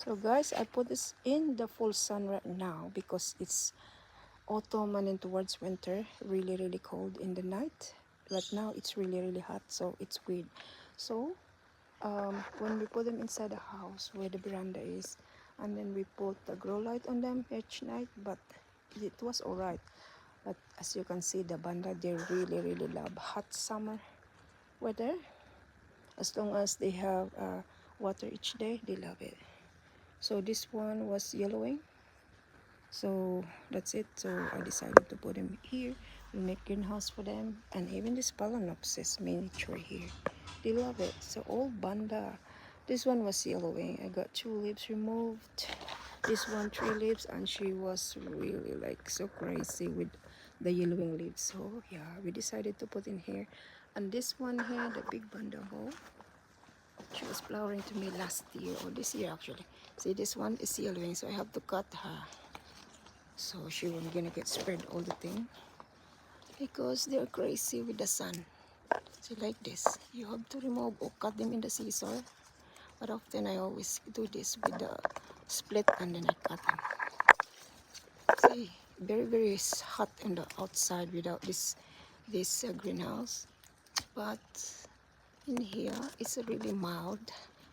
So guys, I put this in the full sun right now because it's autumn and then towards winter, really cold in the night. Right now it's really hot, so it's weird. So when we put them inside the house where the veranda is, and then we put the grow light on them each night, but it was alright. But as you can see, the banda, they really love hot summer weather. As long as they have water each day, they love it. So this one was yellowing, so that's it. So I decided to put them here. We make greenhouse for them, and even this Phalaenopsis miniature here, they love it. So all banda. This one was yellowing. I got 2 leaves removed, this one 3 leaves, and she was really like so crazy with the yellowing leaves. So yeah, we decided to put in here. And this one here, the big banda ball, she was flowering to me last year or this year actually. See, this one is yellowing, so I have to cut her, so she won't gonna get spread all the thing because they're crazy with the sun. See, like this, you have to remove or cut them in the scissor, but often I always do this with the split and then I cut them. See, very hot on the outside without this greenhouse, but in here it's really mild.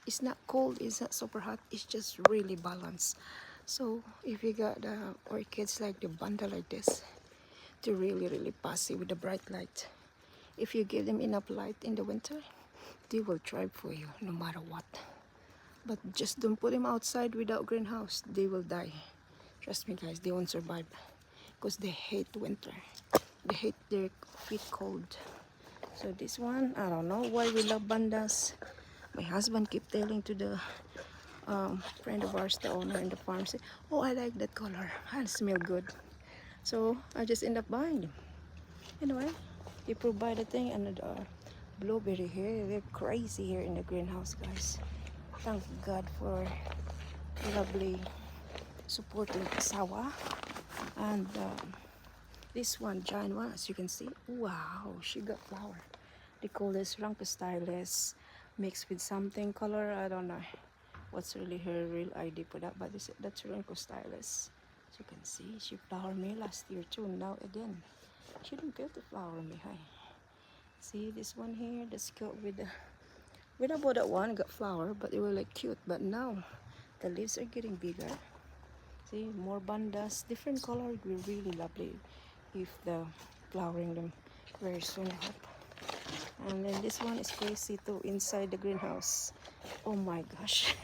It's not cold, it's not super hot, it's just really balanced. So if you got orchids like the banda like this, they're really passy with the bright light. If you give them enough light in the winter, they will thrive for you no matter what. But just don't put them outside without greenhouse, they will die. Trust me guys, they won't survive because they hate winter. They hate their feet cold. So this one, I don't know why we love bandas. My husband keep telling to the friend of ours, the owner in the farm, say, oh, I like that color, and smell good. So I just end up buying them. Anyway, they provide the thing. And the blueberry here, they're crazy here in the greenhouse, guys. Thank God for lovely supporting Sawa. And this one, giant one, as you can see, wow, she got flower. They call this Rancostylis mixed with something color, I don't know what's really her real ID for that, but that's Rancostylis. As you can see, she flowered me last year too. Now again, she didn't fail to flower me. Hi, see this one here, the skirt with the, when I bought that one, got flower, but they were like cute. But now the leaves are getting bigger. See, more bandas, different color, will be really lovely if the flowering them very soon, I hope. And then this one is crazy too inside the greenhouse. Oh my gosh.